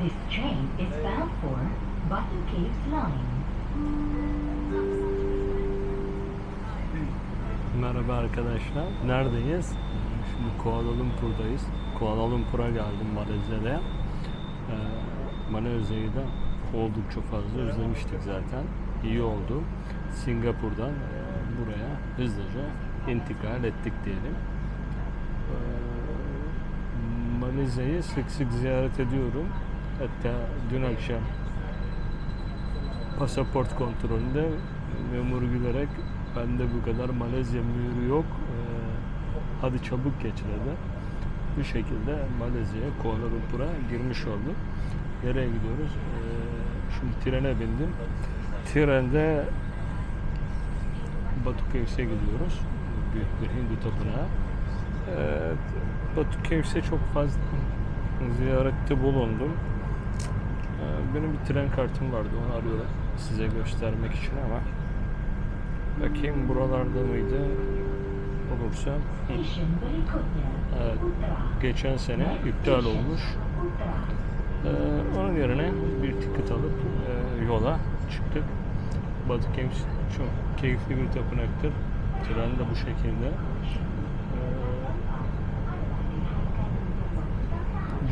This train is bound for Batu Caves Line. Merhaba arkadaşlar. Neredeyiz? Şimdi Kuala Lumpur'dayız. Kuala Lumpur'a geldim, Malezya'da. Malezya'yı da oldukça fazla özlemiştik zaten. İyi oldu. Singapur'dan buraya hızlıca intikal ettik diyelim. Malezya'yı sık sık ziyaret ediyorum. Hatta dün akşam pasaport kontrolünde memur gülerek bende bu kadar Malezya mühürü yok, hadi çabuk geç dedi. Bu şekilde Malezya'ya, Kuala Lumpur'a girmiş olduk. Nereye gidiyoruz? Şimdi trene bindim. Trende Batu Caves'e gidiyoruz. Büyük bir Hindu tapınağı. Batu Caves'e çok fazla ziyarette bulundum. Benim bir tren kartım vardı, onu arıyorum size göstermek için ama bakayım buralarda mıydı? Olursa evet, geçen sene iptal olmuş. Onun yerine bir ticket alıp yola çıktık. Batu Caves çok keyifli bir tapınaktır. Tren de bu şekilde.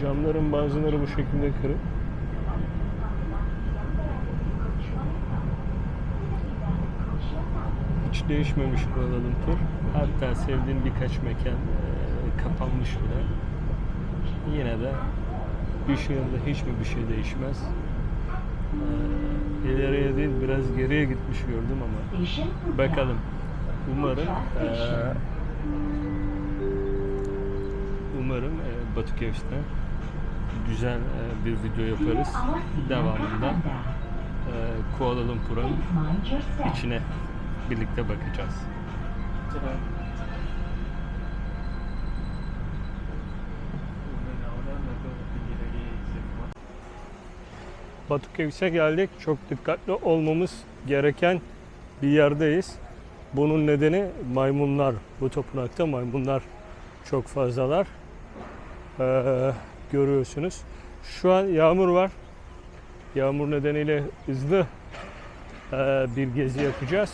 Camların bazıları bu şekilde kırık. Hiç değişmemiş Kuala Lumpur. Hatta sevdiğim birkaç mekan kapanmış bile. Yine de bir şehirde hiçbir şey değişmez. İleriye değil biraz geriye gitmiş gördüm ama bakalım. Umarım Batu Caves'te güzel bir video yaparız. Devamında Kuala Lumpur'un içine birlikte bakacağız. Batu Caves'e geldik. Çok dikkatli olmamız gereken bir yerdeyiz. Bunun nedeni maymunlar. Bu tapınakta maymunlar çok fazlalar. Görüyorsunuz. Şu an yağmur var. Yağmur nedeniyle hızlı bir gezi yapacağız.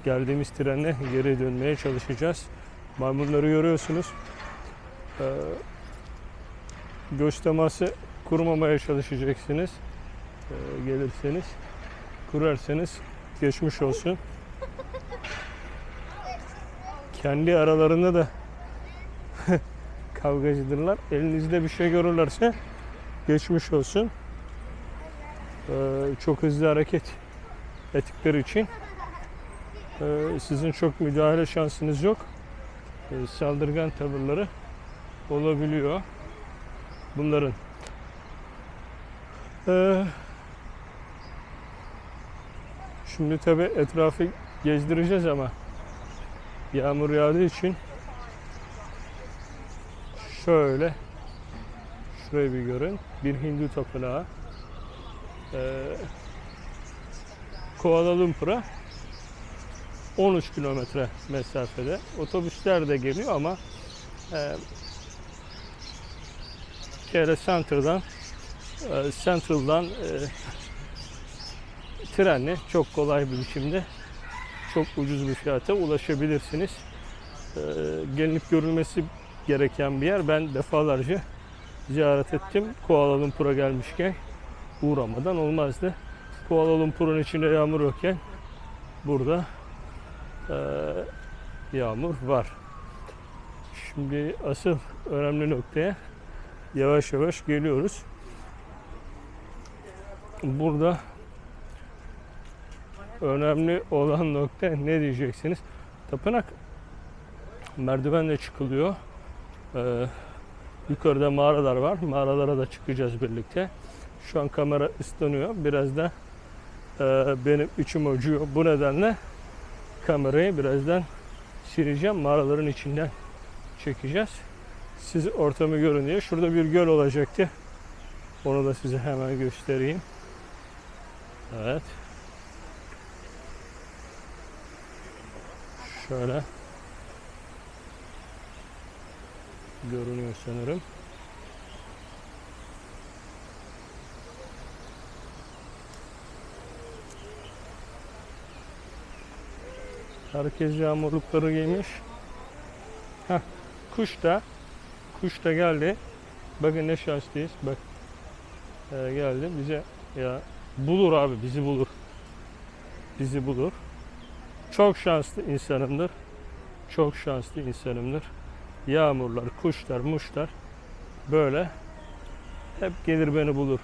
Geldiğimiz trenle geri dönmeye çalışacağız. Maymunları görüyorsunuz. Göz teması kurmamaya çalışacaksınız. Gelirseniz, kurarsanız geçmiş olsun. Kendi aralarında da kavgacıdırlar. Elinizde bir şey görürlerse geçmiş olsun. Çok hızlı hareket ettikleri için sizin çok müdahale şansınız yok. Saldırgan tavırları olabiliyor bunların. Şimdi tabi etrafı gezdireceğiz ama yağmur yağdığı için şöyle şurayı bir görün. Bir Hindu tapınağı. Kuala Lumpur'a 13 kilometre mesafede. Otobüsler de geliyor ama KL Central'dan trenle çok kolay bir biçimde çok ucuz bir fiyata ulaşabilirsiniz. Gelinip görülmesi gereken bir yer. Ben defalarca ziyaret ettim. Kuala Lumpur'a gelmişken uğramadan olmazdı. Kuala Lumpur'un içinde yağmur yokken burada yağmur var. Şimdi asıl önemli noktaya yavaş yavaş geliyoruz. Burada önemli olan nokta ne diyeceksiniz? Tapınak merdivenle çıkılıyor. Yukarıda mağaralar var. Mağaralara da çıkacağız birlikte. Şu an kamera ıslanıyor. Biraz da benim içim acıyor. Bu nedenle kamerayı birazdan sileceğim. Mağaraların içinden çekeceğiz. Siz ortamı görün diye. Şurada bir göl olacaktı. Onu da size hemen göstereyim. Evet. Şöyle görünüyor sanırım. Herkes yağmurlukları giymiş. Heh, kuş da geldi. Bakın ne şanslıyız. Bak geldi bize, ya bulur abi, bizi bulur. Bizi bulur. Çok şanslı insanımdır. Çok şanslı insanımdır. Yağmurlar, kuşlar, muşlar böyle hep gelir beni bulur.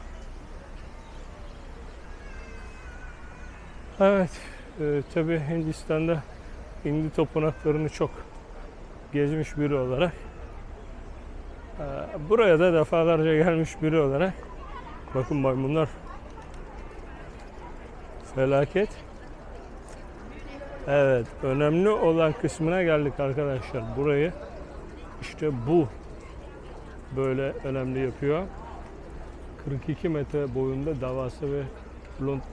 Evet, tabii Hindistan'da Hindi tapınaklarını çok gezmiş biri olarak, buraya da defalarca gelmiş biri olarak, bakın maymunlar felaket. Evet, önemli olan kısmına geldik arkadaşlar. Burayı işte bu böyle önemli yapıyor. 42 metre boyunda devasa ve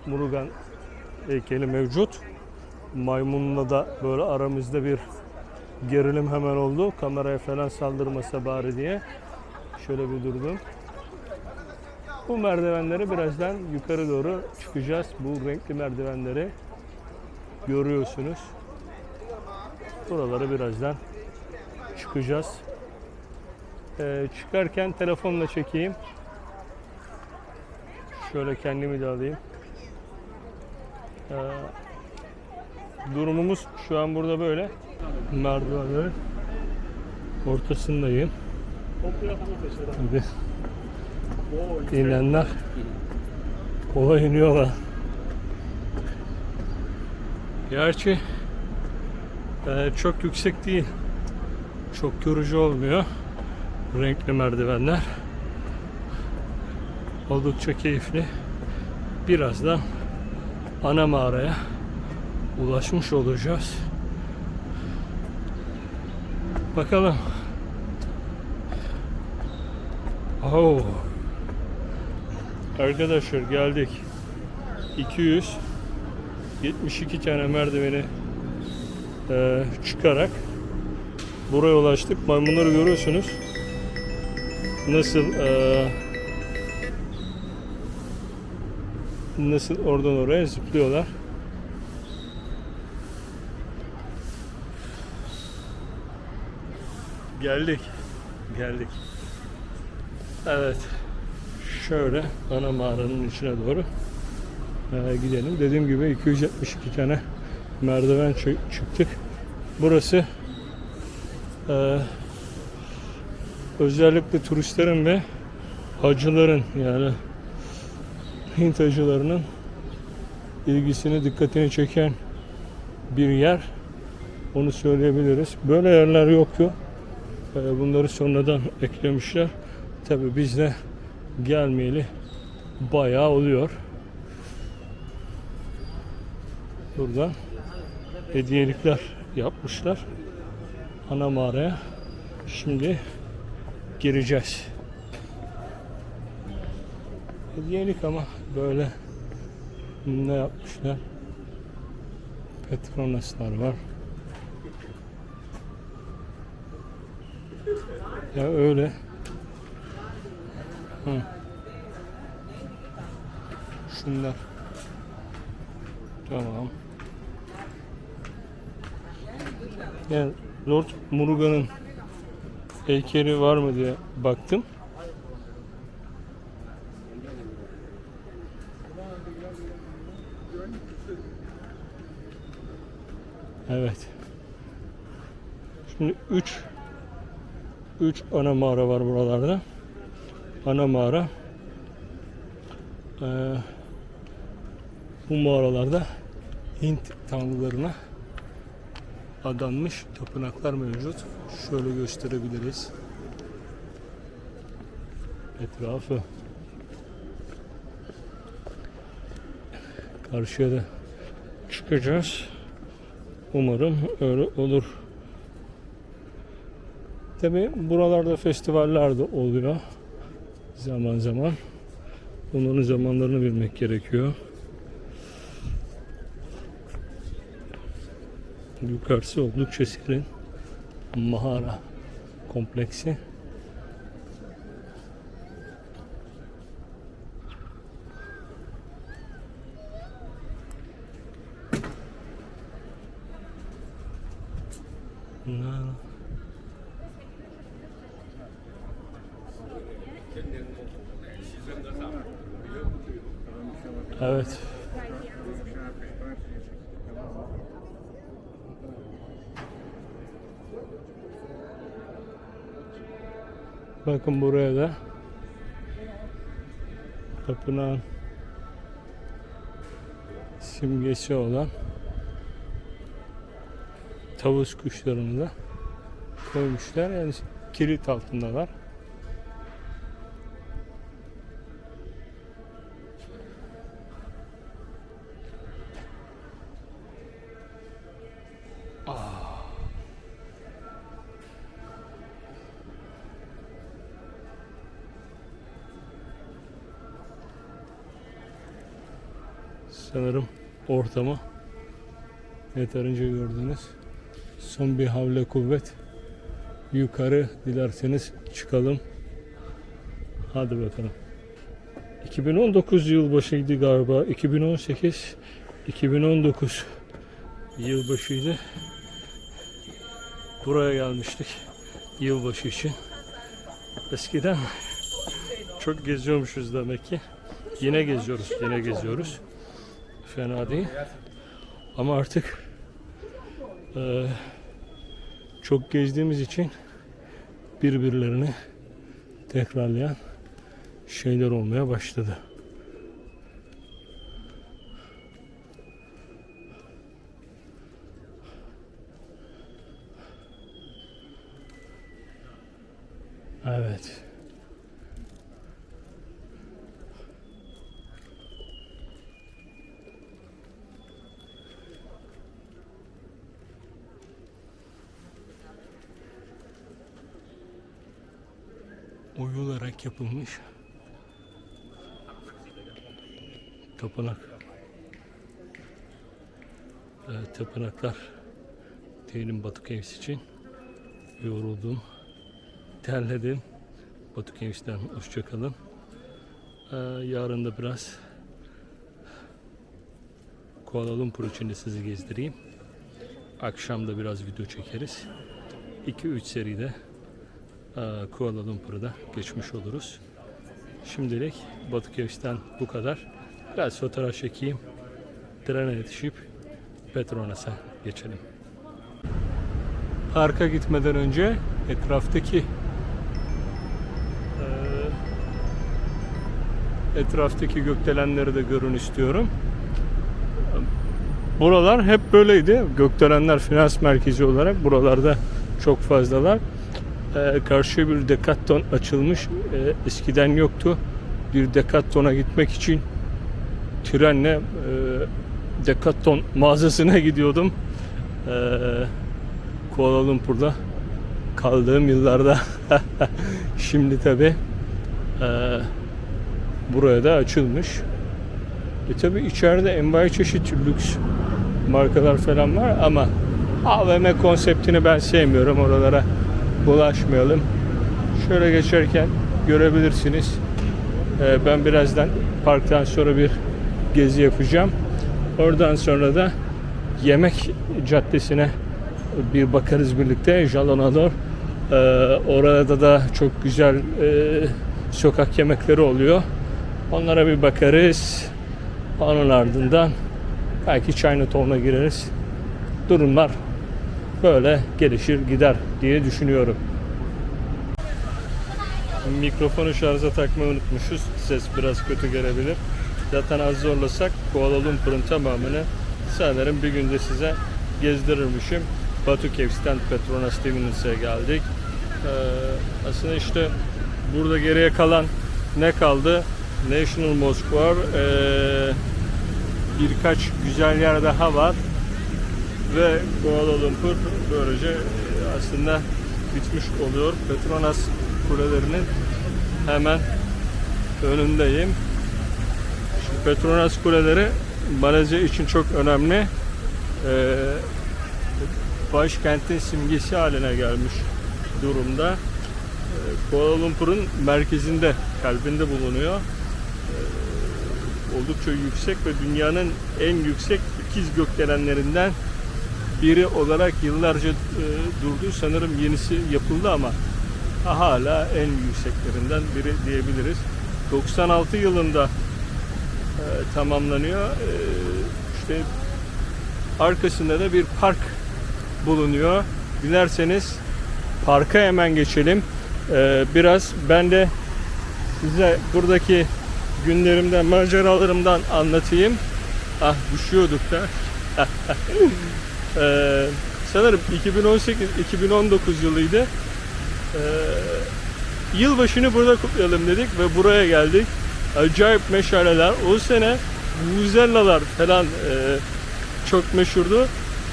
Murugan heykeli mevcut. Maymunla da böyle aramızda bir gerilim hemen oldu. Kameraya falan saldırmasa bari diye. Şöyle bir durdum. Bu merdivenleri birazdan yukarı doğru çıkacağız. Bu renkli merdivenleri görüyorsunuz. Buraları birazdan çıkacağız. Çıkarken telefonla çekeyim. Şöyle kendimi de alayım. Durumumuz şu an burada böyle. Merdivenlerin ortasındayım. Tabii inenler kolay iniyorlar. Gerçi çok yüksek değil. Çok yorucu olmuyor. Renkli merdivenler. Oldukça keyifli. Birazdan ana mağaraya ulaşmış olacağız. Bakalım. Oh. Arkadaşlar geldik. 272 tane merdiveni çıkarak buraya ulaştık. Maymunları görüyorsunuz. Nasıl oradan oraya zıplıyorlar. Geldik. Evet. Şöyle ana mağaranın içine doğru gidelim. Dediğim gibi 272 tane merdiven çıktık. Burası özellikle turistlerin ve hacıların, yani Hint hacılarının ilgisini, dikkatini çeken bir yer. Onu söyleyebiliriz. Böyle yerler yoktu. Bunları sonradan eklemişler. Tabii biz de gelmeyeli bayağı oluyor. Buradan hediyelikler yapmışlar ana mağaraya. Şimdi gireceğiz. Hediyelik ama böyle ne yapmışlar? Petronaslar var. Ya öyle. Şunlar. Tamam. Yani Lord Murugan'ın heykeli var mı diye baktım. Evet. Şimdi 3 ana mağara var buralarda. Ana mağara. Bu mağaralarda Hint tanrılarına adanmış tapınaklar mevcut. Şöyle gösterebiliriz. Etrafı. Karşıya da çıkacağız. Umarım öyle olur. Tabi buralarda festivaller de oluyor. Zaman zaman. Bunların zamanlarını bilmek gerekiyor. Yukarısı oldukça serin. Mağara kompleksi. Evet. Bakın buraya da tapınağın simgesi olan tavus kuşlarını da koymuşlar. Yani kilit altındalar. Sanırım ortamı yeterince gördünüz. Son bir havle kuvvet. Yukarı dilerseniz çıkalım. Hadi bakalım. 2019 yılbaşıydı galiba. 2018, 2019 yılbaşıydı. Buraya gelmiştik yılbaşı için. Eskiden çok geziyormuşuz demek ki. Yine geziyoruz. Fena değil. Ama artık çok gezdiğimiz için birbirlerini tekrarlayan şeyler olmaya başladı. Evet. Oyularak yapılmış tapınak. Tapınaklar diyelim Batu Caves için yoruldum, terledim. Batu Caves'ten hoşça kalın. Yarın da biraz Kuala Lumpur için de sizi gezdireyim. Akşam da biraz video çekeriz. 2-3 seride Kuala Lumpur'da geçmiş oluruz. Şimdilik Batu Caves'ten bu kadar. Biraz fotoğraf çekeyim. Trene yetişip Petronas'a geçelim. Parka gitmeden önce etraftaki gökdelenleri de görün istiyorum. Buralar hep böyleydi. Gökdelenler finans merkezi olarak buralarda çok fazlalar. Karşıya bir Decathlon açılmış. Eskiden yoktu. Bir Decathlon'a gitmek için trenle Decathlon mağazasına gidiyordum. Kuala Lumpur'da kaldığım yıllarda. Şimdi tabi buraya da açılmış. Tabi içeride envai çeşit lüks markalar falan var ama AVM konseptini ben sevmiyorum. Oralara bulaşmayalım. Şöyle geçerken görebilirsiniz. Ben birazdan parktan sonra bir gezi yapacağım. Oradan sonra da yemek caddesine bir bakarız birlikte. Jalonador. Orada da çok güzel sokak yemekleri oluyor. Onlara bir bakarız. Onun ardından belki Chinatown'a gireriz. Durumlar böyle gelişir gider diye düşünüyorum. Mikrofonu şarja takmayı unutmuşuz. Ses biraz kötü gelebilir. Zaten az zorlasak Kuala Lumpur'un tamamını sanırım bir günde size gezdirirmişim. Batu Caves'ten Petronas Terminus'a geldik. Aslında işte burada geriye kalan ne kaldı? National Mosque var. Birkaç güzel yer daha var. Ve Kuala Lumpur böylece aslında bitmiş oluyor. Petronas kulelerinin hemen önündeyim. Şimdi Petronas kuleleri Malezya için çok önemli. Başkentin simgesi haline gelmiş durumda. Kuala Lumpur'un merkezinde, kalbinde bulunuyor. Oldukça yüksek ve dünyanın en yüksek ikiz gökdelenlerinden biri olarak yıllarca durdu. Sanırım yenisi yapıldı ama hala en yükseklerinden biri diyebiliriz. 96 yılında tamamlanıyor. İşte arkasında da bir park bulunuyor. Dilerseniz parka hemen geçelim. Biraz ben de size buradaki günlerimden, maceralarımdan anlatayım. Düşüyorduk da. Sanırım 2018-2019 yılıydı. Yılbaşını burada kutlayalım dedik ve buraya geldik. Acayip meşaleler. O sene vuvuzellalar falan çok meşhurdu.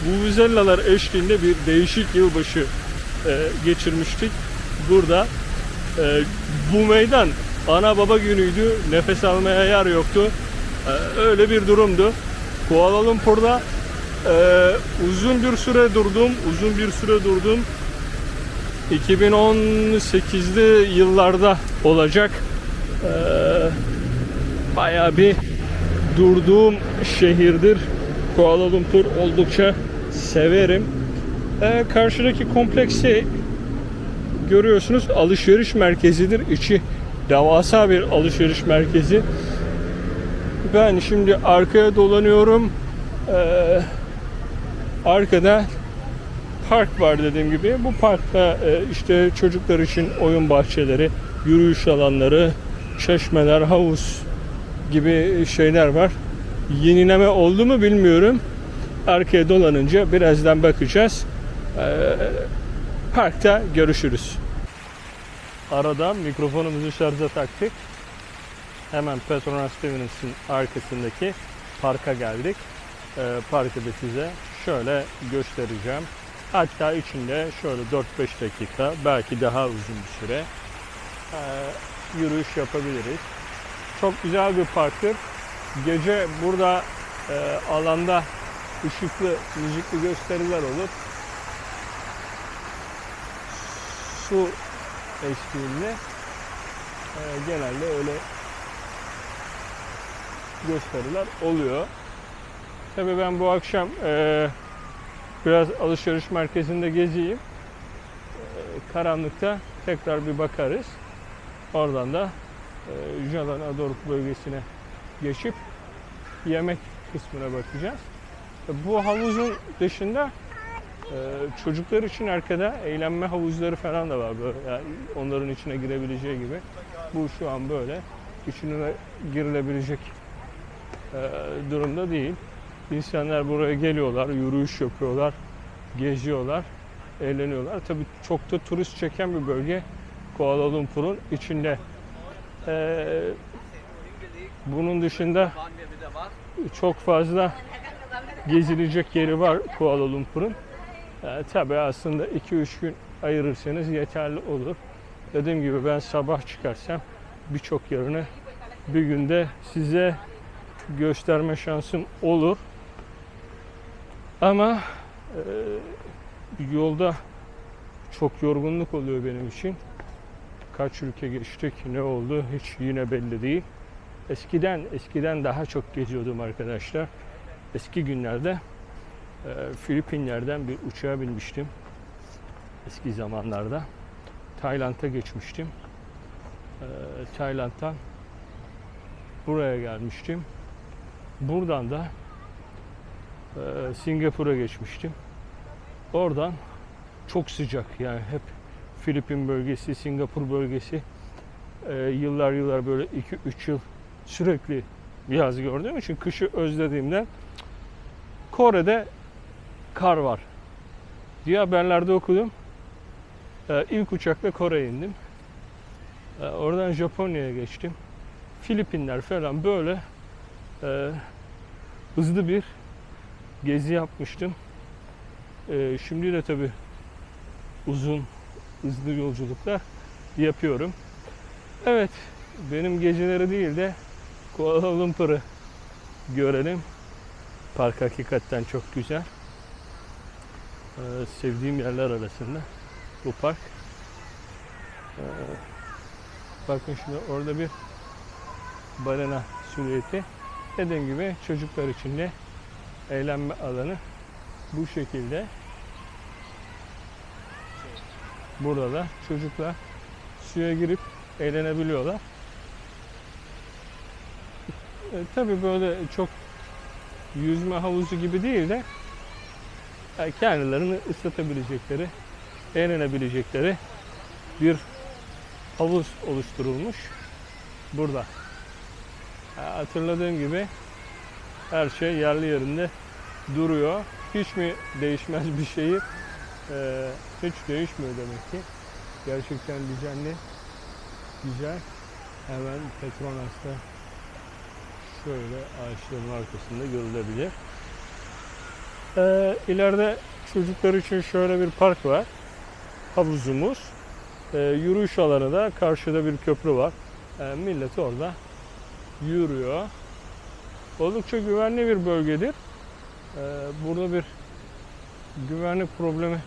Vuvuzellalar eşliğinde bir değişik yılbaşı geçirmiştik burada. Bu meydan ana baba günüydü. Nefes almaya yer yoktu. Öyle bir durumdu. Kuala Lumpur'da uzun bir süre durdum. 2018'li yıllarda olacak. Bayağı bir durduğum şehirdir. Kuala Lumpur oldukça severim. Karşıdaki kompleksi görüyorsunuz, alışveriş merkezidir. İçi devasa bir alışveriş merkezi. Ben şimdi arkaya dolanıyorum. Arkada park var dediğim gibi. Bu parkta işte çocuklar için oyun bahçeleri, yürüyüş alanları, çeşmeler, havuz gibi şeyler var. Yenileme oldu mu bilmiyorum. Arkaya dolanınca birazdan bakacağız. Parkta görüşürüz. Arada mikrofonumuzu şarja taktık. Hemen Petronas Terminus'un arkasındaki parka geldik. Parkı da size şöyle göstereceğim. Hatta içinde şöyle 4-5 dakika, belki daha uzun bir süre yürüyüş yapabiliriz. Çok güzel bir parktır. Gece burada alanda ışıklı, müzikli gösteriler olur. Su eşliğinde genelde öyle gösteriler oluyor. Tabii ben bu akşam biraz alışveriş merkezinde gezeyim. Karanlıkta tekrar bir bakarız. Oradan da Jalan Adoruk bölgesine geçip yemek kısmına bakacağız. Bu havuzun dışında çocuklar için arkada eğlenme havuzları falan da var. Böyle. Yani onların içine girebileceği gibi. Bu şu an böyle. İçine girilebilecek durumda değil. İnsanlar buraya geliyorlar, yürüyüş yapıyorlar, geziyorlar, eğleniyorlar. Tabii çok da turist çeken bir bölge Kuala Lumpur'un içinde. Bunun dışında çok fazla gezilecek yeri var Kuala Lumpur'un. Tabii aslında 2-3 gün ayırırsanız yeterli olur. Dediğim gibi ben sabah çıkarsam birçok yerini bir günde size gösterme şansım olur. Ama yolda çok yorgunluk oluyor benim için. Kaç ülke geçtik, ne oldu hiç yine belli değil. Eskiden daha çok geziyordum arkadaşlar. Eski günlerde Filipinler'den bir uçağa binmiştim. Eski zamanlarda. Tayland'a geçmiştim. Tayland'dan buraya gelmiştim. Buradan da Singapur'a geçmiştim. Oradan çok sıcak, yani hep Filipin bölgesi, Singapur bölgesi, yıllar böyle 2-3 yıl sürekli yaz gördüğüm için kışı özlediğimden Kore'de kar var diye haberlerde okudum. İlk uçakla Kore'ye indim. Oradan Japonya'ya geçtim. Filipinler falan böyle hızlı bir gezi yapmıştım. Şimdi de tabii uzun, hızlı yolculuklar yapıyorum. Evet, benim geceleri değil de Kuala Lumpur'u görelim. Park hakikaten çok güzel. Sevdiğim yerler arasında bu park. Bakın şimdi orada bir balina silüeti. Dediğim gibi çocuklar için de eğlenme alanı bu şekilde. Burada da çocuklar suya girip eğlenebiliyorlar. Tabii böyle çok yüzme havuzu gibi değil de kendilerini ıslatabilecekleri, eğlenebilecekleri bir havuz oluşturulmuş burada. Hatırladığım gibi her şey yerli yerinde duruyor. Hiç mi değişmez bir şeyi? Hiç değişmiyor demek ki. Gerçekten düzenli, güzel. Hemen Petronas'ta şöyle ağaçların arkasında görülebilir. İleride çocuklar için şöyle bir park var. Havuzumuz. Yürüyüş alanı da karşıda bir köprü var. Millet orada yürüyor. Oldukça güvenli bir bölgedir. Burada bir güvenlik problemi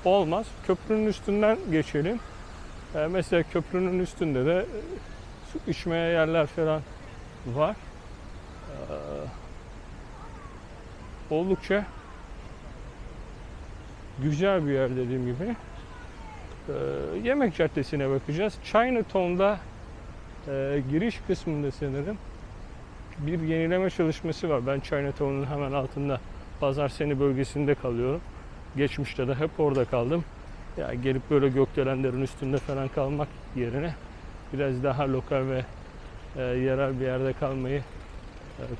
olmaz. Köprünün üstünden geçelim. Mesela köprünün üstünde de su içmeye yerler falan var. Oldukça güzel bir yer dediğim gibi. Yemek caddesine bakacağız. Chinatown'da giriş kısmında sanırım bir yenileme çalışması var. Ben Chinatown'un hemen altında Pazarceni bölgesinde kalıyorum. Geçmişte de hep orada kaldım. Ya gelip böyle gökdelenlerin üstünde falan kalmak yerine biraz daha lokal ve yerel bir yerde kalmayı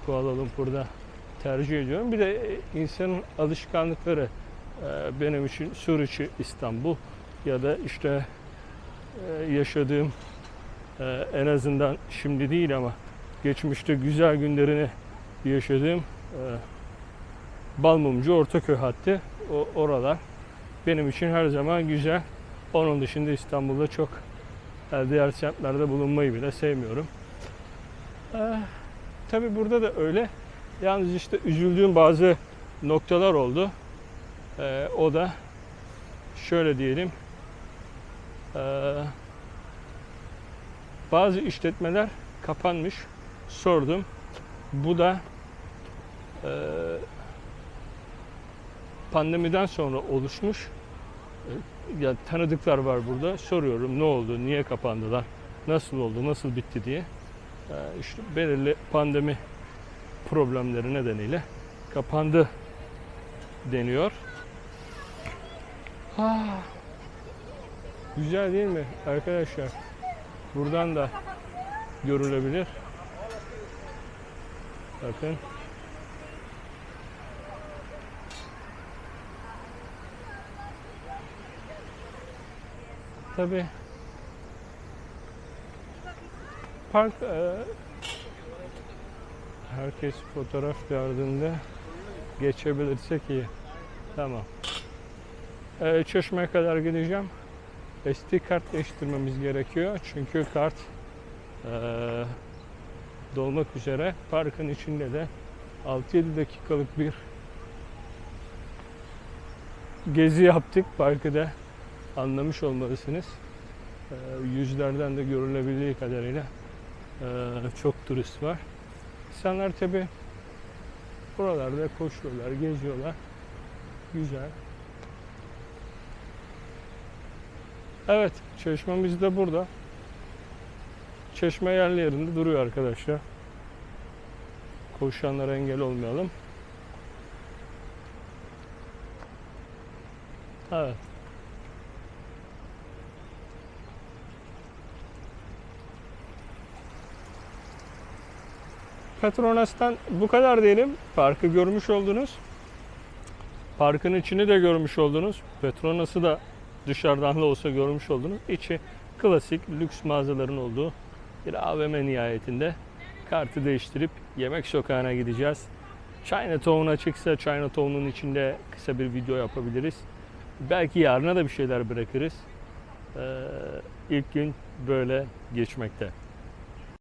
Kuala Lumpur'da tercih ediyorum. Bir de insanın alışkanlıkları benim için Suriçi İstanbul ya da işte yaşadığım en azından şimdi değil ama geçmişte güzel günlerini yaşadığım Balmumcu Ortaköy hattı. Oralar benim için her zaman güzel. Onun dışında İstanbul'da çok diğer semtlerde bulunmayı bile sevmiyorum. Tabi burada da öyle. Yalnız işte üzüldüğüm bazı noktalar oldu. O da şöyle diyelim. Bazı işletmeler kapanmış. Sordum. Bu da pandemiden sonra oluşmuş. Yani tanıdıklar var burada. Soruyorum ne oldu, niye kapandılar, nasıl oldu, nasıl bitti diye. İşte belirli pandemi problemleri nedeniyle kapandı deniyor. Güzel değil mi arkadaşlar? Buradan da görülebilir. Bakın. Tabii park herkes fotoğraf derdinde, geçebilirsek iyi. Tamam. Çeşme'ye kadar gideceğim. SD kart değiştirmemiz gerekiyor. Çünkü kart dolmak üzere. Parkın içinde de 6-7 dakikalık bir gezi yaptık. Parkı da anlamış olmalısınız. Yüzlerden de görülebildiği kadarıyla çok turist var. İnsanlar tabi buralarda koşuyorlar, geziyorlar. Güzel. Evet, çeşmemiz de burada. Çeşme yerli yerinde duruyor arkadaşlar. Koşanlara engel olmayalım. Evet. Petronas'tan bu kadar diyelim. Parkı görmüş oldunuz. Parkın içini de görmüş oldunuz. Petronas'ı da dışarıdan da olsa görmüş oldunuz. İçi klasik lüks mağazaların olduğu bir AVM nihayetinde. Kartı değiştirip Yemek Sokağı'na gideceğiz. Chinatown açıksa Chinatown'un içinde kısa bir video yapabiliriz. Belki yarına da bir şeyler bırakırız. İlk gün böyle geçmekte.